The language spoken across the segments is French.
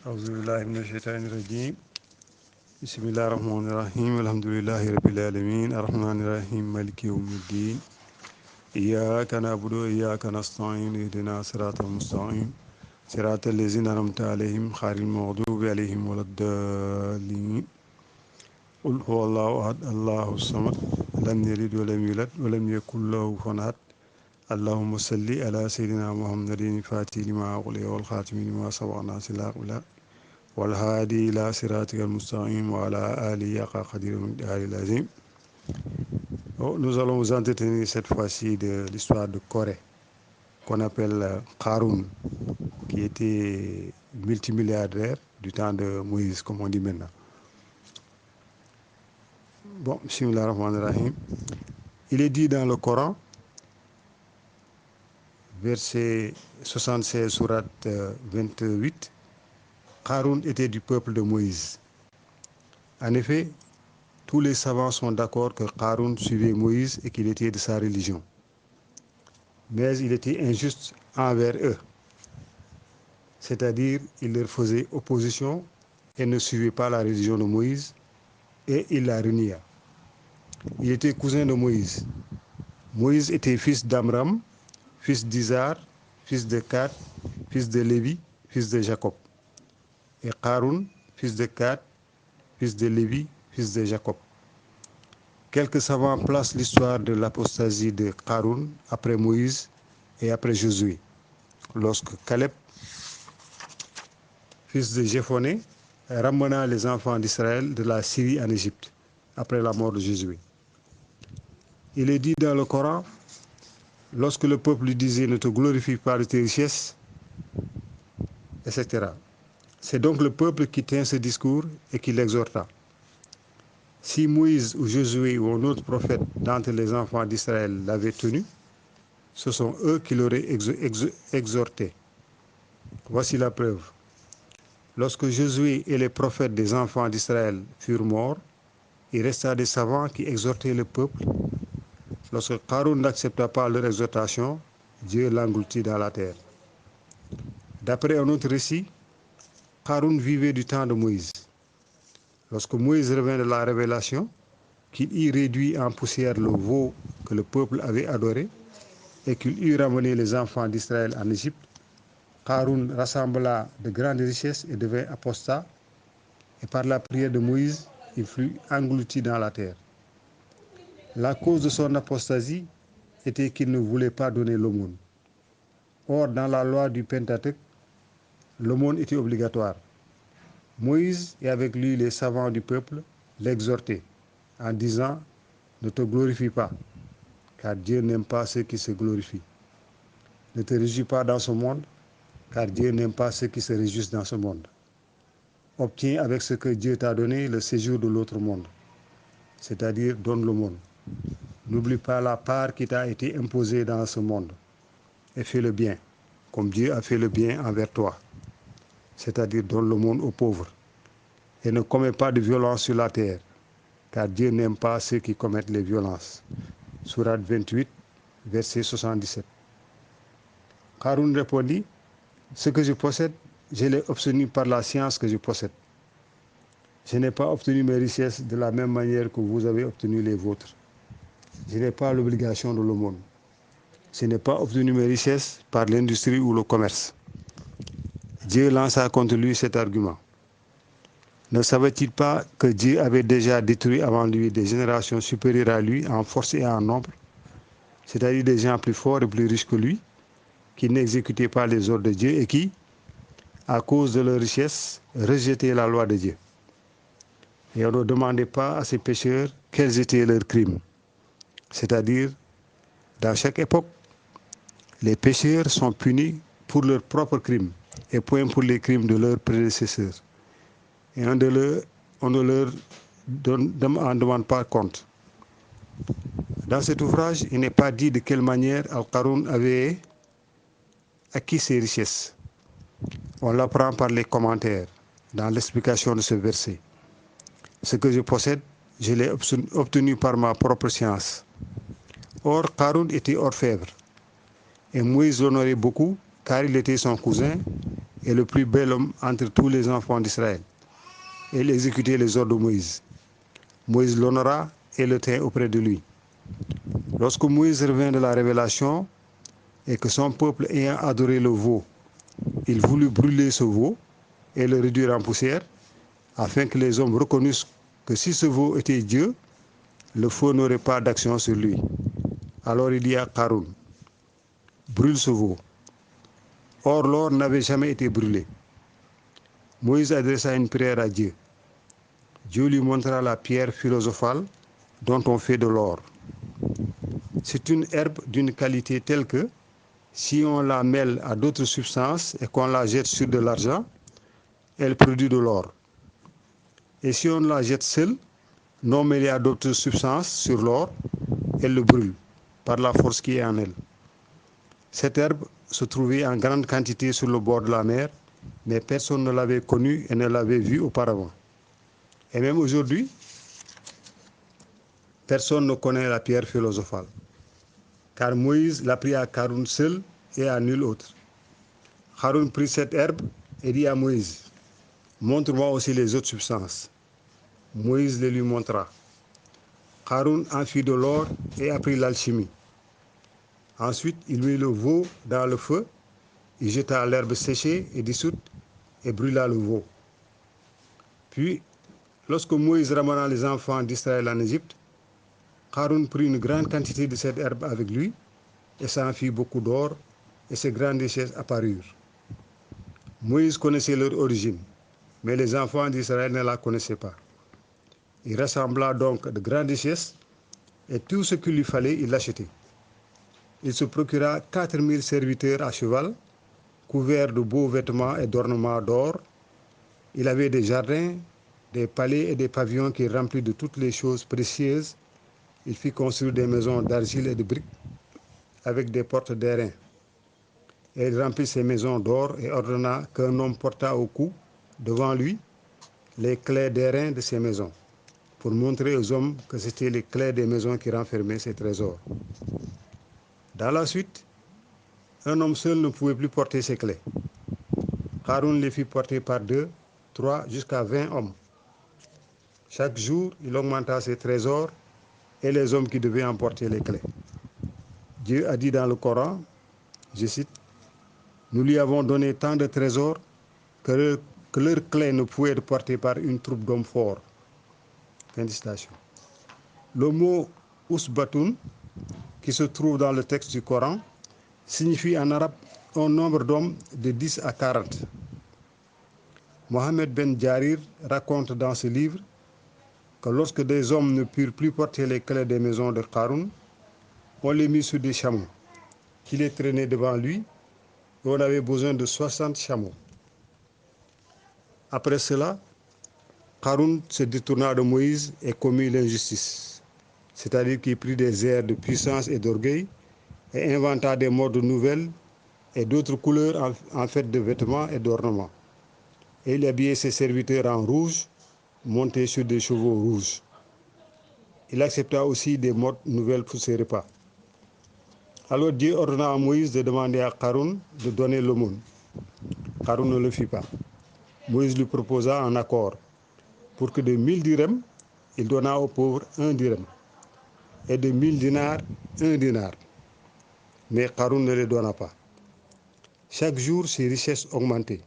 أعوذ بالله من الشيطان الرجيم بسم الله الرحمن الرحيم الحمد لله رب العالمين الرحمن الرحيم مالك يوم الدين إياك نعبد وإياك نستعين اهدنا الصراط المستقيم صراط الذين أنعمت عليهم غير المغضوب عليهم ولا الضالين قل هو الله أحد الله الصمد لم يلد ولم يولد ولم يكن له كفوا أحد اللهم صل على سيدنا محمد الفاتح لما أغلق والخاتم لما سبق ناصر الحق والهادي إلى صراطك المستقيم وعلى آله حق قدره ومقداره العظيم. Nous allons vous entretenir cette fois-ci de l'histoire de Corée, qu'on appelle Qarun, qui était multimilliardaire du temps de Moïse, comme on dit maintenant. Bon, bismillah ar-Rahman ar-Rahim. Il est dit dans le Coran, verset 76, sourate 28, Qarun était du peuple de Moïse. En effet, tous les savants sont d'accord que Qarun suivait Moïse et qu'il était de sa religion. Mais il était injuste envers eux. C'est-à-dire, il leur faisait opposition et ne suivait pas la religion de Moïse et il la renia. Il était cousin de Moïse. Moïse était fils d'Amram, fils d'Izar, fils de Kat, fils de Lévi, fils de Jacob. Et Qarun, fils de Kat, fils de Lévi, fils de Jacob. Quelques savants placent l'histoire de l'apostasie de Qarun après Moïse et après Josué, lorsque Caleb, fils de Jephoné, ramena les enfants d'Israël de la Syrie en Égypte, après la mort de Josué. Il est dit dans le Coran, lorsque le peuple lui disait « Ne te glorifie pas de tes richesses », etc. C'est donc le peuple qui tient ce discours et qui l'exhorta. Si Moïse ou Josué ou un autre prophète d'entre les enfants d'Israël l'avaient tenu, ce sont eux qui l'auraient exhorté. Voici la preuve. Lorsque Josué et les prophètes des enfants d'Israël furent morts, il resta des savants qui exhortaient le peuple. Lorsque Qarun n'accepta pas leur exhortation, Dieu l'engloutit dans la terre. D'après un autre récit, Qarun vivait du temps de Moïse. Lorsque Moïse revint de la révélation, qu'il y réduit en poussière le veau que le peuple avait adoré et qu'il eut ramené les enfants d'Israël en Égypte, Qarun rassembla de grandes richesses et devint apostat, et par la prière de Moïse, il fut englouti dans la terre. La cause de son apostasie était qu'il ne voulait pas donner l'aumône. Or, dans la loi du Pentateuque, l'aumône était obligatoire. Moïse et avec lui les savants du peuple l'exhortaient en disant « Ne te glorifie pas, car Dieu n'aime pas ceux qui se glorifient. Ne te réjouis pas dans ce monde, car Dieu n'aime pas ceux qui se réjouissent dans ce monde. Obtiens avec ce que Dieu t'a donné le séjour de l'autre monde, c'est-à-dire donne le monde. N'oublie pas la part qui t'a été imposée dans ce monde et fais le bien, comme Dieu a fait le bien envers toi, c'est-à-dire donne le monde aux pauvres. Et ne commets pas de violence sur la terre, car Dieu n'aime pas ceux qui commettent les violences. » Sourate 28, verset 77. Qarun répondit, « Ce que je possède, je l'ai obtenu par la science que je possède. Je n'ai pas obtenu mes richesses de la même manière que vous avez obtenu les vôtres. Je n'ai pas l'obligation de l'aumône. Je n'ai pas obtenu mes richesses par l'industrie ou le commerce. » Dieu lança contre lui cet argument. Ne savait-il pas que Dieu avait déjà détruit avant lui des générations supérieures à lui en force et en nombre, c'est-à-dire des gens plus forts et plus riches que lui, qui n'exécutaient pas les ordres de Dieu et qui, à cause de leur richesse, rejetaient la loi de Dieu. Et on ne demandait pas à ces pécheurs quels étaient leurs crimes. C'est-à-dire, dans chaque époque, les pécheurs sont punis pour leurs propres crimes et point pour les crimes de leurs prédécesseurs. Et on ne leur en demande pas compte. Dans cet ouvrage, il n'est pas dit de quelle manière Al-Qarun avait acquis ses richesses. On l'apprend par les commentaires, dans l'explication de ce verset. Ce que je possède, je l'ai obtenu par ma propre science. Or, Qarun était orfèvre, et Moïse l'honorait beaucoup, car il était son cousin, est le plus bel homme entre tous les enfants d'Israël. Il exécutait les ordres de Moïse. Moïse l'honora et le tint auprès de lui. Lorsque Moïse revint de la révélation et que son peuple ayant adoré le veau, il voulut brûler ce veau et le réduire en poussière, afin que les hommes reconnussent que si ce veau était Dieu, le feu n'aurait pas d'action sur lui. Alors il dit à Haroun, brûle ce veau. Or l'or n'avait jamais été brûlé. Moïse adressa une prière à Dieu. Dieu lui montra la pierre philosophale dont on fait de l'or. C'est une herbe d'une qualité telle que, si on la mêle à d'autres substances et qu'on la jette sur de l'argent, elle produit de l'or. Et si on la jette seule, non mêlée à d'autres substances sur l'or, elle le brûle par la force qui est en elle. Cette herbe se trouvait en grande quantité sur le bord de la mer, mais personne ne l'avait connue et ne l'avait vue auparavant. Et même aujourd'hui, personne ne connaît la pierre philosophale, car Moïse l'a pris à Haroun seul et à nul autre. Haroun prit cette herbe et dit à Moïse, montre-moi aussi les autres substances. Moïse les lui montra. Haroun en fit de l'or et apprit l'alchimie. Ensuite, il mit le veau dans le feu, il jeta l'herbe séchée et dissoute et brûla le veau. Puis, lorsque Moïse ramena les enfants d'Israël en Égypte, Haroun prit une grande quantité de cette herbe avec lui et s'en fit beaucoup d'or, et ses grandes richesses apparurent. Moïse connaissait leur origine, mais les enfants d'Israël ne la connaissaient pas. Il rassembla donc de grandes richesses, et tout ce qu'il lui fallait, il l'achetait. Il se procura 4000 serviteurs à cheval, couverts de beaux vêtements et d'ornements d'or. Il avait des jardins, des palais et des pavillons qu'il remplit de toutes les choses précieuses. Il fit construire des maisons d'argile et de briques avec des portes d'airain. Et il remplit ses maisons d'or et ordonna qu'un homme portât au cou, devant lui, les clés d'airain de ses maisons, pour montrer aux hommes que c'étaient les clés des maisons qui renfermaient ses trésors. Dans la suite, un homme seul ne pouvait plus porter ses clés. Haroun les fit porter par 2, 3, jusqu'à 20 hommes. Chaque jour, il augmenta ses trésors et les hommes qui devaient emporter les clés. Dieu a dit dans le Coran, je cite, « Nous lui avons donné tant de trésors que leurs clés ne pouvaient être portées par une troupe d'hommes forts. » Fin de citation. Le mot « usbatun » qui se trouve dans le texte du Coran signifie en arabe un nombre d'hommes de 10 à 40. Mohammed Ben Jarir raconte dans ce livre que lorsque des hommes ne purent plus porter les clés des maisons de Haroun, on les mit sur des chameaux, qui les traînaient devant lui, et on avait besoin de 60 chameaux. Après cela, Haroun se détourna de Moïse et commit l'injustice, c'est-à-dire qu'il prit des airs de puissance et d'orgueil et inventa des modes nouvelles et d'autres couleurs en fait de vêtements et d'ornements. Et il habillait ses serviteurs en rouge, montés sur des chevaux rouges. Il accepta aussi des modes nouvelles pour ses repas. Alors Dieu ordonna à Moïse de demander à Haroun de donner l'aumône. Haroun ne le fit pas. Moïse lui proposa un accord. Pour que de 1000 dirhams, il donna aux pauvres 1 dirham. Et de 1000 dinars, 1 dinar. Mais Haroun ne les donna pas. Chaque jour, ses richesses augmentaient.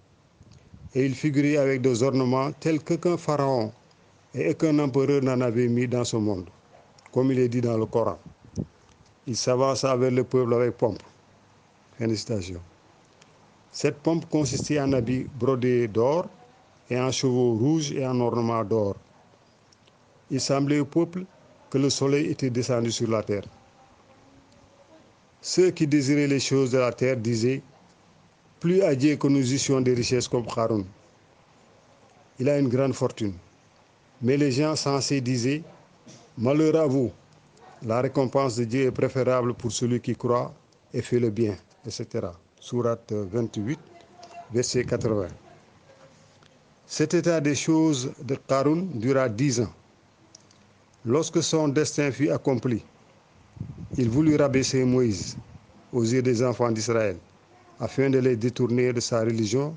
Et il figurait avec des ornements tels qu'aucun pharaon et aucun empereur n'en avait mis dans ce monde, comme il est dit dans le Coran. Il s'avança vers le peuple avec pompe. Fin de citation. Cette pompe consistait en habits brodés d'or et en chevaux rouges et en ornements d'or. Il semblait au peuple que le soleil était descendu sur la terre. Ceux qui désiraient les choses de la terre disaient « Plus à Dieu que nous eussions des richesses comme Haroun. Il a une grande fortune. » Mais les gens sensés disaient « Malheur à vous, la récompense de Dieu est préférable pour celui qui croit et fait le bien, etc. » Sourate 28, verset 80. Cet état des choses de Haroun dura 10 ans. Lorsque son destin fut accompli, il voulut rabaisser Moïse aux yeux des enfants d'Israël, afin de les détourner de sa religion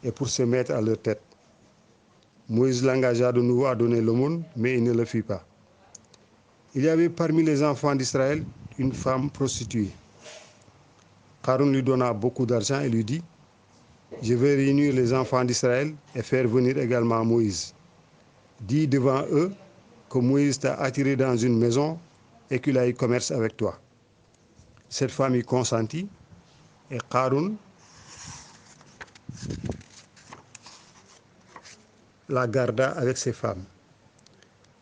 et pour se mettre à leur tête. Moïse l'engagea de nouveau à donner l'aumône, mais il ne le fit pas. Il y avait parmi les enfants d'Israël une femme prostituée. Haroun lui donna beaucoup d'argent et lui dit, « Je vais réunir les enfants d'Israël et faire venir également Moïse. Dis devant eux que Moïse t'a attiré dans une maison et qu'il a eu commerce avec toi. » Cette femme y consentit et Haroun la garda avec ses femmes.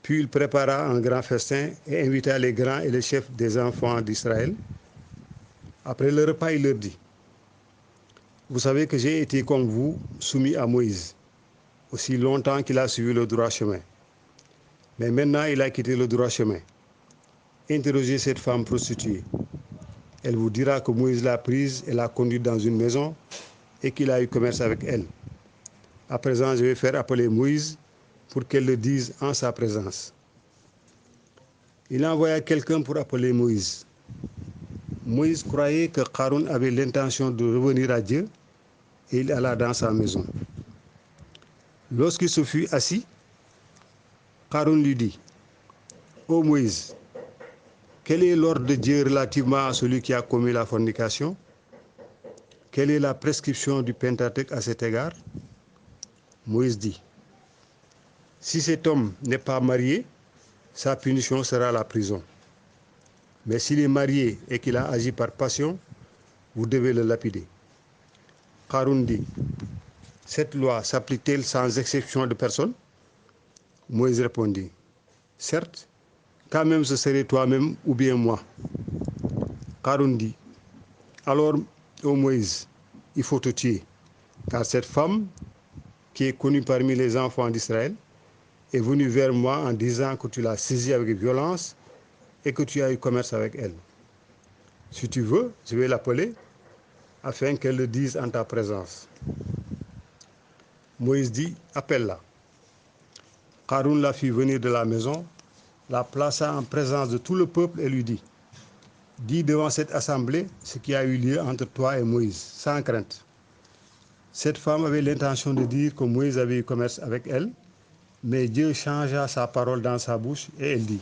Puis il prépara un grand festin et invita les grands et les chefs des enfants d'Israël. Après le repas, il leur dit, « Vous savez que j'ai été comme vous soumis à Moïse, aussi longtemps qu'il a suivi le droit chemin. Mais maintenant, il a quitté le droit chemin. Interrogez cette femme prostituée. Elle vous dira que Moïse l'a prise et l'a conduite dans une maison et qu'il a eu commerce avec elle. À présent, je vais faire appeler Moïse pour qu'elle le dise en sa présence. » Il envoya quelqu'un pour appeler Moïse. Moïse croyait que Haroun avait l'intention de revenir à Dieu et il alla dans sa maison. Lorsqu'il se fut assis, Haroun lui dit, « Ô Moïse, quel est l'ordre de Dieu relativement à celui qui a commis la fornication? Quelle est la prescription du Pentateuque à cet égard? » Moïse dit, « Si cet homme n'est pas marié, sa punition sera la prison. Mais s'il est marié et qu'il a agi par passion, vous devez le lapider. » Haroun dit, « Cette loi s'applique-t-elle sans exception de personne? » Moïse répondit, « Certes, quand même ce serait toi-même ou bien moi. » Haroun dit, « Alors, ô Moïse, il faut te tuer, car cette femme, qui est connue parmi les enfants d'Israël, est venue vers moi en disant que tu l'as saisie avec violence et que tu as eu commerce avec elle. Si tu veux, je vais l'appeler afin qu'elle le dise en ta présence. » Moïse dit, « Appelle-la. » Haroun la fit venir de la maison, la plaça en présence de tout le peuple et lui dit, « Dis devant cette assemblée ce qui a eu lieu entre toi et Moïse, sans crainte. » Cette femme avait l'intention de dire que Moïse avait eu commerce avec elle, mais Dieu changea sa parole dans sa bouche et elle dit,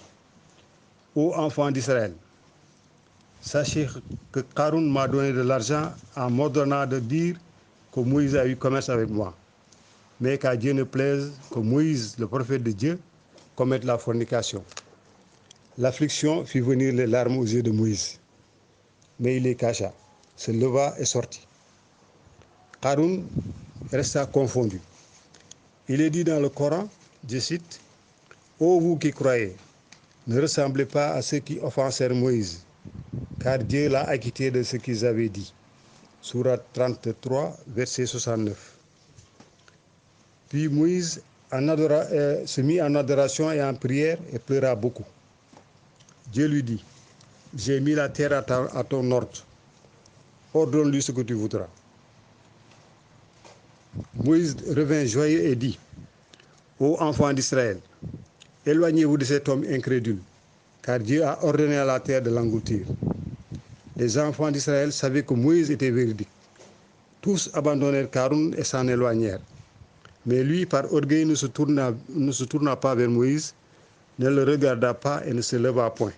« Ô enfants d'Israël, sachez que Haroun m'a donné de l'argent en m'ordonnant de dire que Moïse a eu commerce avec moi. Mais qu'à Dieu ne plaise que Moïse, le prophète de Dieu, commette la fornication. » L'affliction fit venir les larmes aux yeux de Moïse. Mais il les cacha, se leva et sortit. Haroun resta confondu. Il est dit dans le Coran, je cite, « Ô vous qui croyez, ne ressemblez pas à ceux qui offensèrent Moïse, car Dieu l'a acquitté de ce qu'ils avaient dit. » Sourate 33, verset 69. Puis Moïse se mit en adoration et en prière et pleura beaucoup. Dieu lui dit, « J'ai mis la terre à ton ordre. Ordonne-lui ce que tu voudras. » Moïse revint joyeux et dit, « Ô enfants d'Israël, éloignez-vous de cet homme incrédule, car Dieu a ordonné à la terre de l'engloutir. » Les enfants d'Israël savaient que Moïse était véridique. Tous abandonnèrent Haroun et s'en éloignèrent. Mais lui, par orgueil, ne se tourna pas vers Moïse, ne le regarda pas et ne se leva point.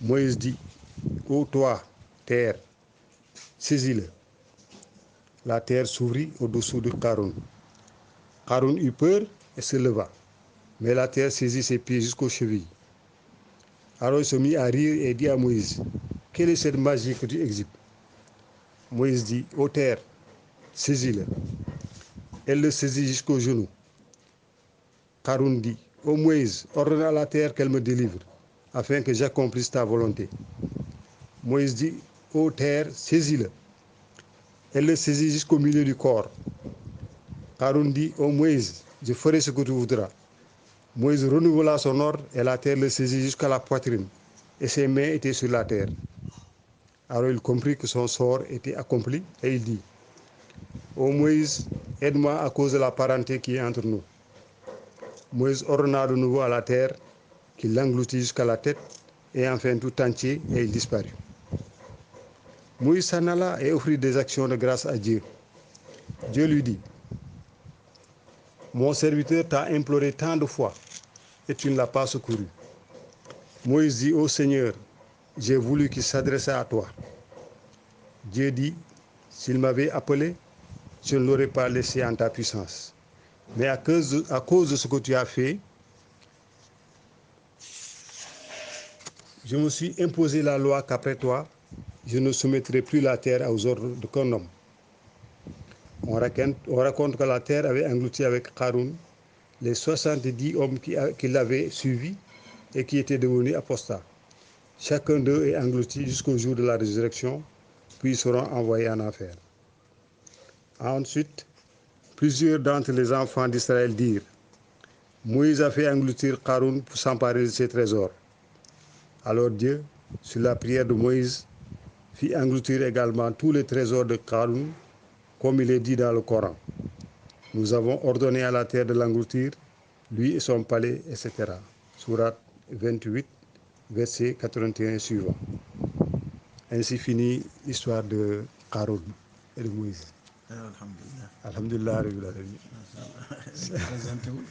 Moïse dit, « Ô toi, terre, saisis-le. » La terre s'ouvrit au-dessous de Haroun. Haroun eut peur et se leva, mais la terre saisit ses pieds jusqu'aux chevilles. Haroun se mit à rire et dit à Moïse, « Quelle est cette magie que tu exhibes? » Moïse dit, « Ô terre, saisis-le. » Elle le saisit jusqu'aux genoux. Haroun dit, « Ô Moïse, ordonne à la terre qu'elle me délivre, afin que j'accomplisse ta volonté. » Moïse dit, « Ô terre, saisis-le. » Elle le saisit jusqu'au milieu du corps. Haroun dit, « Ô Moïse, je ferai ce que tu voudras. » Moïse renouvela son ordre et la terre le saisit jusqu'à la poitrine, et ses mains étaient sur la terre. Alors il comprit que son sort était accompli et il dit, « Ô Moïse, aide-moi à cause de la parenté qui est entre nous. » Moïse ordonna de nouveau à la terre qu'il l'engloutit jusqu'à la tête et enfin tout entier et il disparut. Moïse s'en alla et offrit des actions de grâce à Dieu. Dieu lui dit, mon serviteur t'a imploré tant de fois et tu ne l'as pas secouru. Moïse dit, ô Seigneur, j'ai voulu qu'il s'adressât à toi. Dieu dit, s'il m'avait appelé, je ne l'aurais pas laissé en ta puissance. Mais à cause de ce que tu as fait, je me suis imposé la loi qu'après toi, je ne soumettrai plus la terre aux ordres qu'un homme. On raconte que la terre avait englouti avec Haroun les 70 hommes qui l'avaient suivi et qui étaient devenus apostats. Chacun d'eux est englouti jusqu'au jour de la résurrection, puis ils seront envoyés en enfer. Ensuite, plusieurs d'entre les enfants d'Israël dirent, Moïse a fait engloutir Haroun pour s'emparer de ses trésors. Alors Dieu, sur la prière de Moïse, fit engloutir également tous les trésors de Haroun, comme il est dit dans le Coran. Nous avons ordonné à la terre de l'engloutir, lui et son palais, etc. Sourate 28, verset 81 suivant. Ainsi finit l'histoire de Haroun et de Moïse. Alhamdulillah. Alhamdulillah. Présenté-vous.